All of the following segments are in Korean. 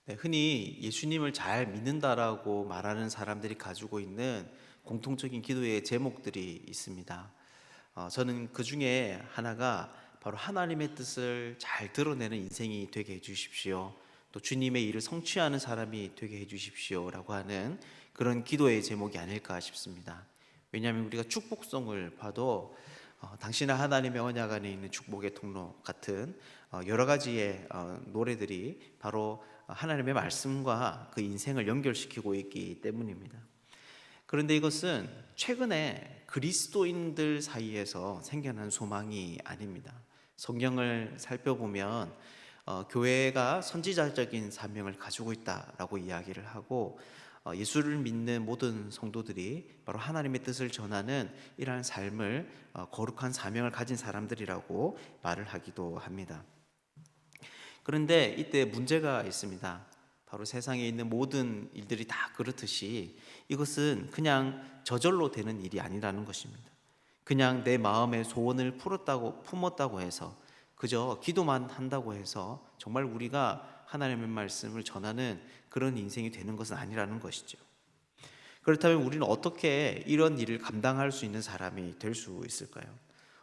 네, 흔히 예수님을 잘 믿는다라고 말하는 사람들이 가지고 있는 공통적인 기도의 제목들이 있습니다. 저는 그 중에 하나가 바로 하나님의 뜻을 잘 드러내는 인생이 되게 해주십시오. 또 주님의 일을 성취하는 사람이 되게 해주십시오라고 하는 그런 기도의 제목이 아닐까 싶습니다. 왜냐하면 우리가 축복성을 봐도 당신은 하나님의 언약 안에 있는 축복의 통로 같은 여러 가지의 노래들이 바로 하나님의 말씀과 그 인생을 연결시키고 있기 때문입니다. 그런데 이것은 최근에 그리스도인들 사이에서 생겨난 소망이 아닙니다. 성경을 살펴보면 교회가 선지자적인 사명을 가지고 있다라고 이야기를 하고 예수를 믿는 모든 성도들이 바로 하나님의 뜻을 전하는 이러한 삶을 거룩한 사명을 가진 사람들이라고 말을 하기도 합니다. 그런데 이때 문제가 있습니다. 바로 세상에 있는 모든 일들이 다 그렇듯이 이것은 그냥 저절로 되는 일이 아니라는 것입니다. 그냥 내 마음의 소원을 품었다고 해서 그저 기도만 한다고 해서 정말 우리가 하나님의 말씀을 전하는 그런 인생이 되는 것은 아니라는 것이죠. 그렇다면 우리는 어떻게 이런 일을 감당할 수 있는 사람이 될 수 있을까요?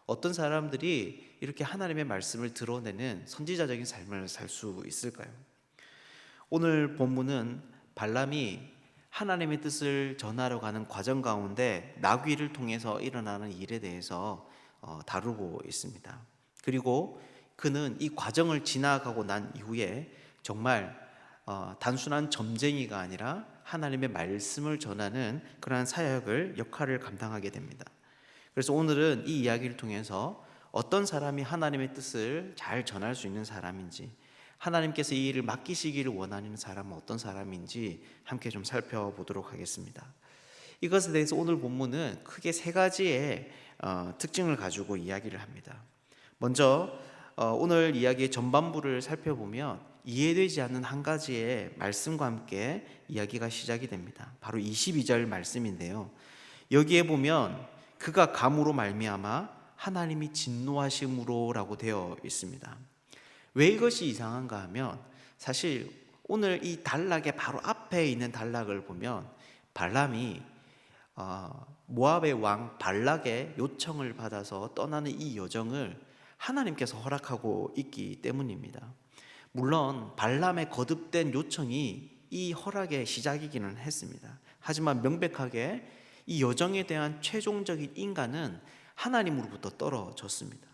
어떤 사람들이 이렇게 하나님의 말씀을 드러내는 선지자적인 삶을 살 수 있을까요? 오늘 본문은 발람이 하나님의 뜻을 전하러 가는 과정 가운데 나귀를 통해서 일어나는 일에 대해서 다루고 있습니다. 그리고 그는 이 과정을 지나가고 난 이후에 정말 단순한 점쟁이가 아니라 하나님의 말씀을 전하는 그러한 사역을 역할을 감당하게 됩니다. 그래서 오늘은 이 이야기를 통해서 어떤 사람이 하나님의 뜻을 잘 전할 수 있는 사람인지, 하나님께서 이 일을 맡기시기를 원하는 사람은 어떤 사람인지 함께 좀 살펴보도록 하겠습니다. 이것에 대해서 오늘 본문은 크게 세 가지의 특징을 가지고 이야기를 합니다. 먼저 오늘 이야기의 전반부를 살펴보면 이해되지 않는 한 가지의 말씀과 함께 이야기가 시작이 됩니다. 바로 22절 말씀인데요. 여기에 보면 그가 감으로 말미암아 하나님이 진노하심으로라고 되어 있습니다. 왜 이것이 이상한가 하면 사실 오늘 이 단락의 바로 앞에 있는 단락을 보면 발람이 모압의 왕 발락의 요청을 받아서 떠나는 이 여정을 하나님께서 허락하고 있기 때문입니다. 물론 발람의 거듭된 요청이 이 허락의 시작이기는 했습니다. 하지만 명백하게 이 여정에 대한 최종적인 인가는 하나님으로부터 떨어졌습니다.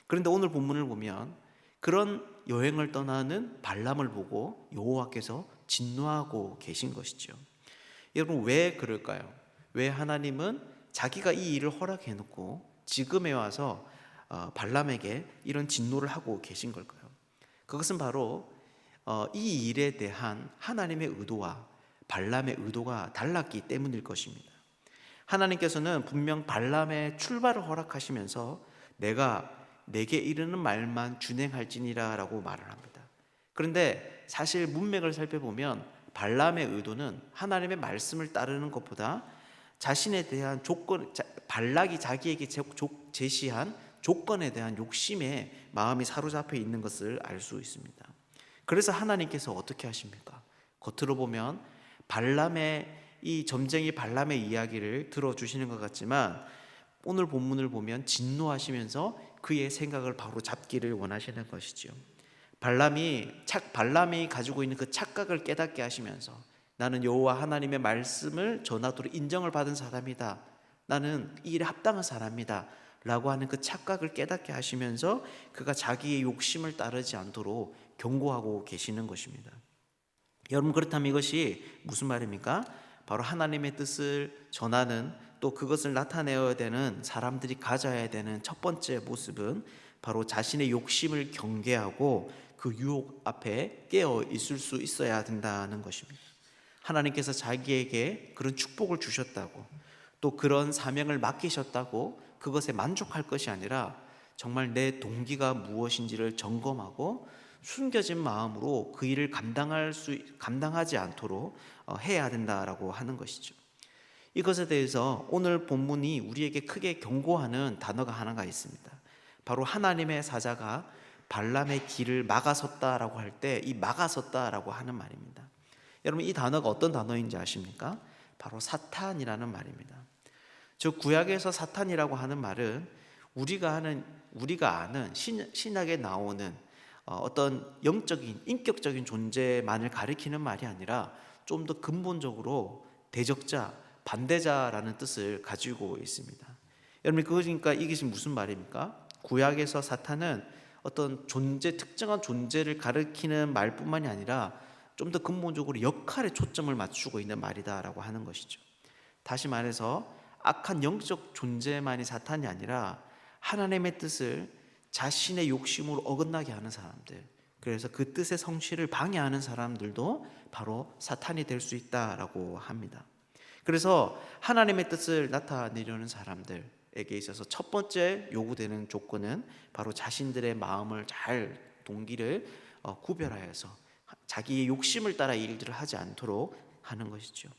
그런데 오늘 본문을 보면 그런 여행을 떠나는 발람을 보고 여호와께서 진노하고 계신 것이죠. 여러분 왜 그럴까요? 왜 하나님은 자기가 이 일을 허락해 놓고 지금에 와서 발람에게 이런 진노를 하고 계신 걸까요? 그것은 바로 이 일에 대한 하나님의 의도와 발람의 의도가 달랐기 때문일 것입니다. 하나님께서는 분명 발람의 출발을 허락하시면서 내가 내게 이르는 말만 준행할지니라 라고 말을 합니다. 그런데 사실 문맥을 살펴보면 발람의 의도는 하나님의 말씀을 따르는 것보다 자신에 대한 발락이 자기에게 제시한 조건에 대한 욕심에 마음이 사로잡혀 있는 것을 알 수 있습니다. 그래서 하나님께서 어떻게 하십니까? 겉으로 보면 이 점쟁이 발람의 이야기를 들어주시는 것 같지만 오늘 본문을 보면 진노하시면서 그의 생각을 바로 잡기를 원하시는 것이죠. 발람이 가지고 있는 그 착각을 깨닫게 하시면서 나는 여호와 하나님의 말씀을 전하도록 인정을 받은 사람이다. 나는 이 일에 합당한 사람이다. 라고 하는 그 착각을 깨닫게 하시면서 그가 자기의 욕심을 따르지 않도록 경고하고 계시는 것입니다. 여러분 그렇다면 이것이 무슨 말입니까? 바로 하나님의 뜻을 전하는 또 그것을 나타내어야 되는 사람들이 가져야 되는 첫 번째 모습은 바로 자신의 욕심을 경계하고 그 유혹 앞에 깨어 있을 수 있어야 된다는 것입니다. 하나님께서 자기에게 그런 축복을 주셨다고 또 그런 사명을 맡기셨다고 그것에 만족할 것이 아니라 정말 내 동기가 무엇인지를 점검하고 숨겨진 마음으로 그 일을 감당하지 않도록 해야 된다라고 하는 것이죠. 이것에 대해서 오늘 본문이 우리에게 크게 경고하는 단어가 하나가 있습니다. 바로 하나님의 사자가 발람의 길을 막아섰다라고 할 때 이 막아섰다라고 하는 말입니다. 여러분, 이 단어가 어떤 단어인지 아십니까? 바로 사탄이라는 말입니다. 즉 구약에서 사탄이라고 하는 말은 우리가 아는 신약에 나오는 어떤 영적인 인격적인 존재만을 가리키는 말이 아니라 좀 더 근본적으로 대적자, 반대자라는 뜻을 가지고 있습니다. 여러분, 그러니까 이것이 무슨 말입니까? 구약에서 사탄은 어떤 특정한 존재를 가리키는 말뿐만이 아니라 좀 더 근본적으로 역할에 초점을 맞추고 있는 말이다라고 하는 것이죠. 다시 말해서 악한 영적 존재만이 사탄이 아니라 하나님의 뜻을 자신의 욕심으로 어긋나게 하는 사람들, 그래서 그 뜻의 성취를 방해하는 사람들도 바로 사탄이 될 수 있다라고 합니다. 그래서 하나님의 뜻을 나타내려는 사람들에게 있어서 첫 번째 요구되는 조건은 바로 자신들의 마음을 동기를 구별하여서 자기의 욕심을 따라 일들을 하지 않도록 하는 것이죠.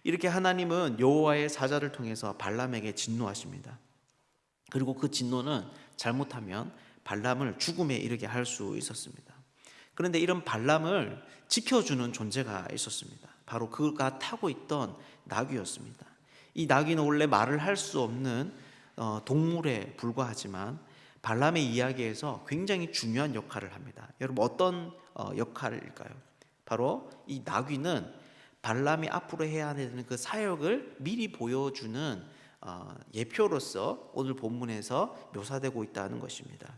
이렇게 하나님은 여호와의 사자를 통해서 발람에게 진노하십니다. 그리고 그 진노는 잘못하면 발람을 죽음에 이르게 할 수 있었습니다. 그런데 이런 발람을 지켜주는 존재가 있었습니다. 바로 그가 타고 있던 나귀였습니다. 이 나귀는 원래 말을 할 수 없는 동물에 불과하지만 발람의 이야기에서 굉장히 중요한 역할을 합니다. 여러분, 어떤 역할일까요? 바로 이 나귀는 발람이 앞으로 해야 되는 그 사역을 미리 보여주는 예표로서 오늘 본문에서 묘사되고 있다는 것입니다.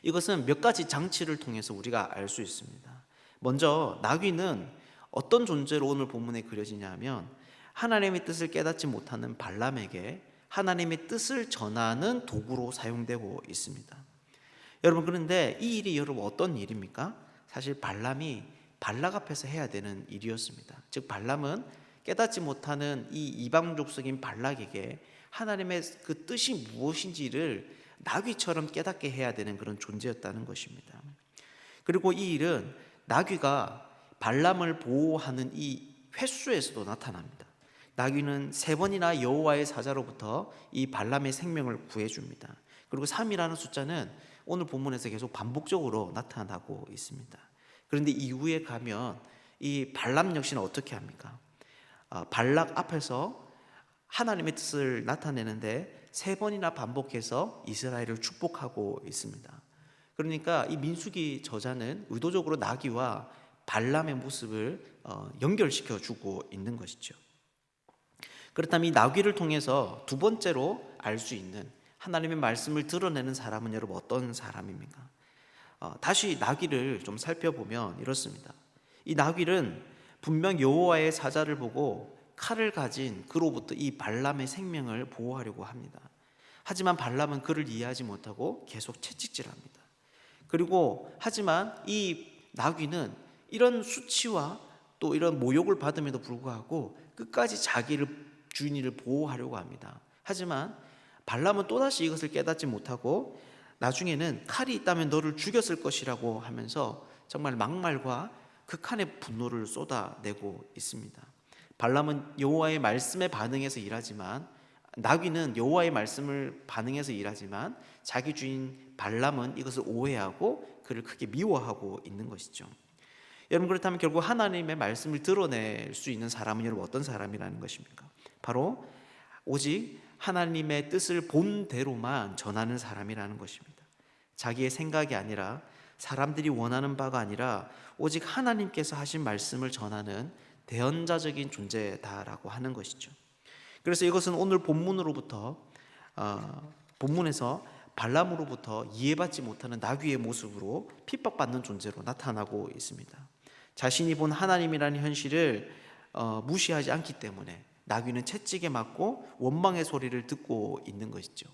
이것은 몇 가지 장치를 통해서 우리가 알 수 있습니다. 먼저 나귀는 어떤 존재로 오늘 본문에 그려지냐 하면 하나님의 뜻을 깨닫지 못하는 발람에게 하나님의 뜻을 전하는 도구로 사용되고 있습니다. 여러분, 그런데 이 일이 여러분 어떤 일입니까? 사실 발람이 발락 앞에서 해야 되는 일이었습니다. 즉 발람은 깨닫지 못하는 이 이방 족속인 발락에게 하나님의 그 뜻이 무엇인지를 나귀처럼 깨닫게 해야 되는 그런 존재였다는 것입니다. 그리고 이 일은 나귀가 발람을 보호하는 이 횟수에서도 나타납니다. 나귀는 3번이나 여호와의 사자로부터 이 발람의 생명을 구해줍니다. 그리고 3이라는 숫자는 오늘 본문에서 계속 반복적으로 나타나고 있습니다. 그런데 이후에 가면 이 발람 역시는 어떻게 합니까? 발락 앞에서 하나님의 뜻을 나타내는데 3번이나 반복해서 이스라엘을 축복하고 있습니다. 그러니까 이 민수기 저자는 의도적으로 나귀와 발람의 모습을 연결시켜 주고 있는 것이죠. 그렇다면 이 나귀를 통해서 두 번째로 알 수 있는 하나님의 말씀을 드러내는 사람은 여러분 어떤 사람입니까? 다시 나귀를 좀 살펴보면 이렇습니다. 이 나귀는 분명 여호와의 사자를 보고 칼을 가진 그로부터 이 발람의 생명을 보호하려고 합니다. 하지만 발람은 그를 이해하지 못하고 계속 채찍질합니다. 그리고 하지만 이 나귀는 이런 수치와 또 이런 모욕을 받음에도 불구하고 끝까지 주인을 보호하려고 합니다. 하지만 발람은 또다시 이것을 깨닫지 못하고 나중에는 칼이 있다면 너를 죽였을 것이라고 하면서 정말 막말과 극한의 분노를 쏟아내고 있습니다. 발람은 여호와의 말씀에 반응해서 일하지만 나귀는 여호와의 말씀을 반응해서 일하지만 자기 주인 발람은 이것을 오해하고 그를 크게 미워하고 있는 것이죠. 여러분, 그렇다면 결국 하나님의 말씀을 드러낼 수 있는 사람은 여러분 어떤 사람이라는 것입니까? 바로 오직 하나님의 뜻을 본대로만 전하는 사람이라는 것입니다. 자기의 생각이 아니라 사람들이 원하는 바가 아니라 오직 하나님께서 하신 말씀을 전하는 대언자적인 존재다라고 하는 것이죠. 그래서 이것은 오늘 본문에서 발람으로부터 이해받지 못하는 나귀의 모습으로 핍박받는 존재로 나타나고 있습니다. 자신이 본 하나님이라는 현실을 무시하지 않기 때문에 나귀는 채찍에 맞고 원망의 소리를 듣고 있는 것이죠.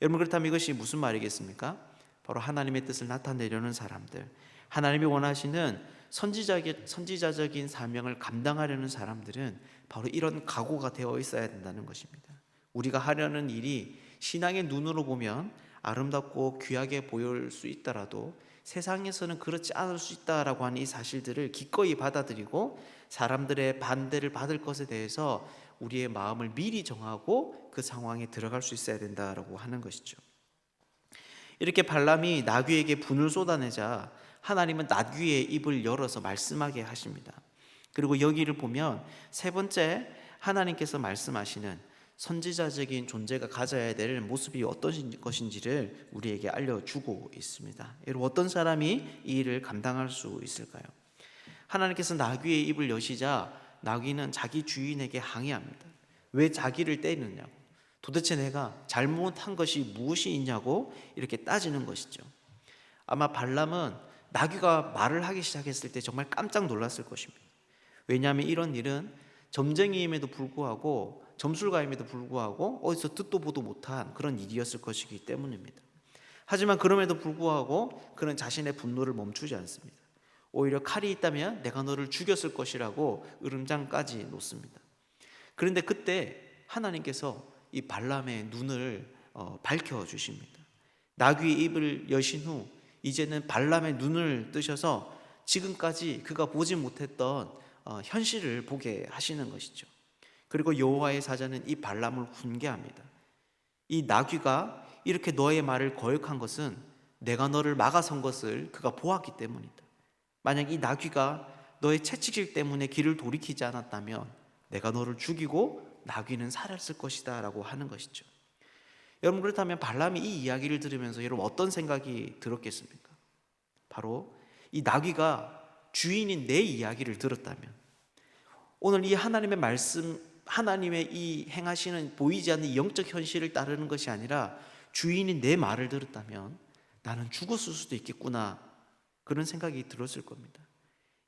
여러분, 그렇다면 이것이 무슨 말이겠습니까? 바로 하나님의 뜻을 나타내려는 사람들, 하나님이 원하시는 선지자적인 사명을 감당하려는 사람들은 바로 이런 각오가 되어 있어야 된다는 것입니다. 우리가 하려는 일이 신앙의 눈으로 보면 아름답고 귀하게 보일 수 있더라도 세상에서는 그렇지 않을 수 있다라고 하는 이 사실들을 기꺼이 받아들이고 사람들의 반대를 받을 것에 대해서 우리의 마음을 미리 정하고 그 상황에 들어갈 수 있어야 된다라고 하는 것이죠. 이렇게 발람이 나귀에게 분을 쏟아내자 하나님은 나귀의 입을 열어서 말씀하게 하십니다. 그리고 여기를 보면 세 번째 하나님께서 말씀하시는 선지자적인 존재가 가져야 될 모습이 어떤 것인지를 우리에게 알려주고 있습니다. 여러분, 어떤 사람이 이 일을 감당할 수 있을까요? 하나님께서 나귀의 입을 여시자 나귀는 자기 주인에게 항의합니다. 왜 자기를 때리느냐고, 도대체 내가 잘못한 것이 무엇이 있냐고 이렇게 따지는 것이죠. 아마 발람은 나귀가 말을 하기 시작했을 때 정말 깜짝 놀랐을 것입니다. 왜냐하면 이런 일은 점쟁이임에도 불구하고 점술가임에도 불구하고 어디서 듣도 보도 못한 그런 일이었을 것이기 때문입니다. 하지만 그럼에도 불구하고 그는 자신의 분노를 멈추지 않습니다. 오히려 칼이 있다면 내가 너를 죽였을 것이라고 으름장까지 놓습니다. 그런데 그때 하나님께서 이 발람의 눈을 밝혀주십니다. 나귀의 입을 여신 후 이제는 발람의 눈을 뜨셔서 지금까지 그가 보지 못했던 현실을 보게 하시는 것이죠. 그리고 여호와의 사자는 이 발람을 훈계합니다. 이 나귀가 이렇게 너의 말을 거역한 것은 내가 너를 막아선 것을 그가 보았기 때문이다. 만약 이 나귀가 너의 채찍질 때문에 길을 돌이키지 않았다면 내가 너를 죽이고 나귀는 살았을 것이다 라고 하는 것이죠. 여러분, 그렇다면 발람이 이 이야기를 들으면서 여러분 어떤 생각이 들었겠습니까? 바로 이 나귀가 주인인 내 이야기를 들었다면, 오늘 이 하나님의 말씀, 하나님의 이 행하시는 보이지 않는 이 영적 현실을 따르는 것이 아니라 주인인 내 말을 들었다면 나는 죽었을 수도 있겠구나, 그런 생각이 들었을 겁니다.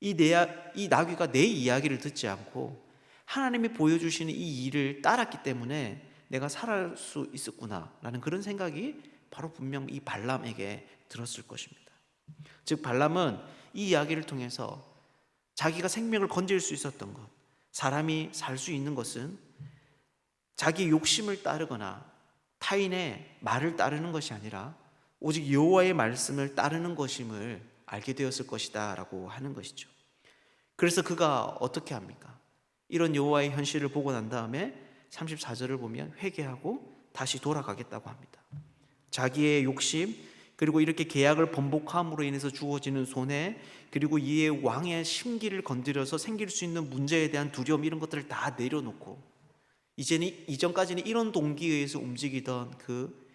이 나귀가 내 이야기를 듣지 않고 하나님이 보여주시는 이 일을 따랐기 때문에 내가 살아갈 수 있었구나 라는 그런 생각이 바로 분명 이 발람에게 들었을 것입니다. 즉 발람은 이 이야기를 통해서 자기가 생명을 건질 수 있었던 것, 사람이 살 수 있는 것은 자기 욕심을 따르거나 타인의 말을 따르는 것이 아니라 오직 여호와의 말씀을 따르는 것임을 알게 되었을 것이다 라고 하는 것이죠. 그래서 그가 어떻게 합니까? 이런 여호와의 현실을 보고 난 다음에 34절을 보면 회개하고 다시 돌아가겠다고 합니다. 자기의 욕심, 그리고 이렇게 계약을 번복함으로 인해서 주어지는 손해, 그리고 이에 왕의 심기를 건드려서 생길 수 있는 문제에 대한 두려움, 이런 것들을 다 내려놓고 이전까지는 이런 동기에 의해서 움직이던 그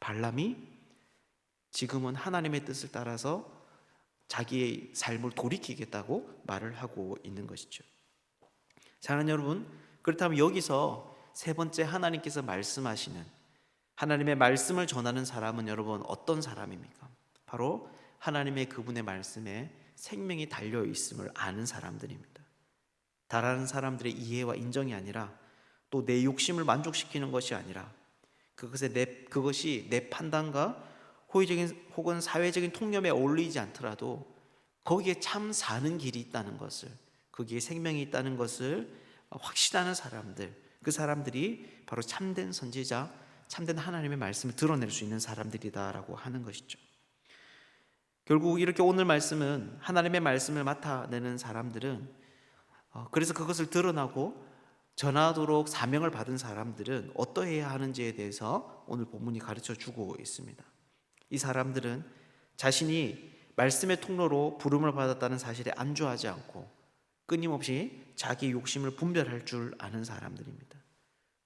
발람이 지금은 하나님의 뜻을 따라서 자기의 삶을 돌이키겠다고 말을 하고 있는 것이죠. 사랑하는 여러분, 그렇다면 여기서 세 번째 하나님께서 말씀하시는, 하나님의 말씀을 전하는 사람은 여러분 어떤 사람입니까? 바로 하나님의 그분의 말씀에 생명이 달려 있음을 아는 사람들입니다. 다른 사람들의 이해와 인정이 아니라 또 내 욕심을 만족시키는 것이 아니라 그것이 내 판단과 호의적인 혹은 사회적인 통념에 어울리지 않더라도 거기에 참 사는 길이 있다는 것을, 거기에 생명이 있다는 것을 확신하는 사람들, 그 사람들이 바로 참된 선지자, 참된 하나님의 말씀을 드러낼 수 있는 사람들이다라고 하는 것이죠. 결국 이렇게 오늘 말씀은 하나님의 말씀을 맡아내는 사람들은, 그래서 그것을 드러나고 전하도록 사명을 받은 사람들은 어떠해야 하는지에 대해서 오늘 본문이 가르쳐 주고 있습니다. 이 사람들은 자신이 말씀의 통로로 부름을 받았다는 사실에 안주하지 않고 끊임없이 자기 욕심을 분별할 줄 아는 사람들입니다.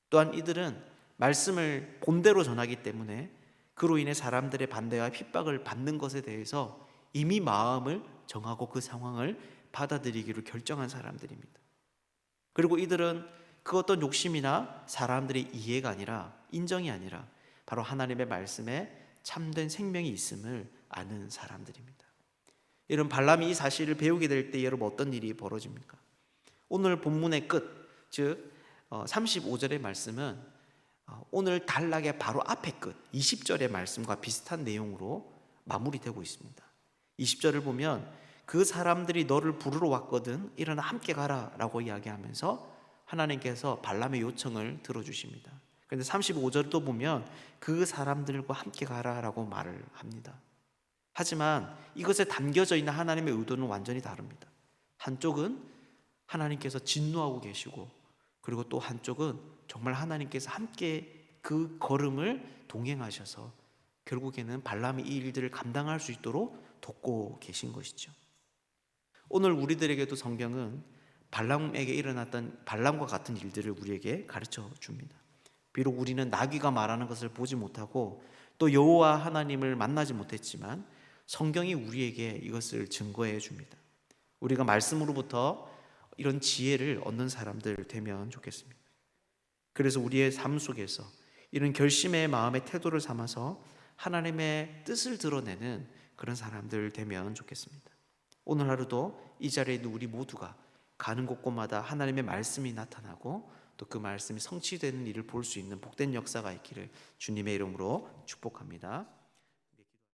또한 이들은 말씀을 본대로 전하기 때문에 그로 인해 사람들의 반대와 핍박을 받는 것에 대해서 이미 마음을 정하고 그 상황을 받아들이기로 결정한 사람들입니다. 그리고 이들은 그 어떤 욕심이나 사람들의 이해가 아니라, 인정이 아니라 바로 하나님의 말씀에 참된 생명이 있음을 아는 사람들입니다. 여러분, 발람이 이 사실을 배우게 될 때 여러분 어떤 일이 벌어집니까? 오늘 본문의 끝, 즉 35절의 말씀은 오늘 단락의 바로 앞의 끝 20절의 말씀과 비슷한 내용으로 마무리되고 있습니다. 20절을 보면 그 사람들이 너를 부르러 왔거든 일어나 함께 가라 라고 이야기하면서 하나님께서 발람의 요청을 들어주십니다. 그런데 35절도 보면 그 사람들과 함께 가라 라고 말을 합니다. 하지만 이것에 담겨져 있는 하나님의 의도는 완전히 다릅니다. 한쪽은 하나님께서 진노하고 계시고, 그리고 또 한쪽은 정말 하나님께서 함께 그 걸음을 동행하셔서 결국에는 발람이 이 일들을 감당할 수 있도록 돕고 계신 것이죠. 오늘 우리들에게도 성경은 발람에게 일어났던 발람과 같은 일들을 우리에게 가르쳐 줍니다. 비록 우리는 나귀가 말하는 것을 보지 못하고 또 여호와 하나님을 만나지 못했지만 성경이 우리에게 이것을 증거해 줍니다. 우리가 말씀으로부터 이런 지혜를 얻는 사람들 되면 좋겠습니다. 그래서 우리의 삶 속에서 이런 결심의 마음의 태도를 삼아서 하나님의 뜻을 드러내는 그런 사람들 되면 좋겠습니다. 오늘 하루도 이 자리에 있는 우리 모두가 가는 곳곳마다 하나님의 말씀이 나타나고 또 그 말씀이 성취되는 일을 볼 수 있는 복된 역사가 있기를 주님의 이름으로 축복합니다.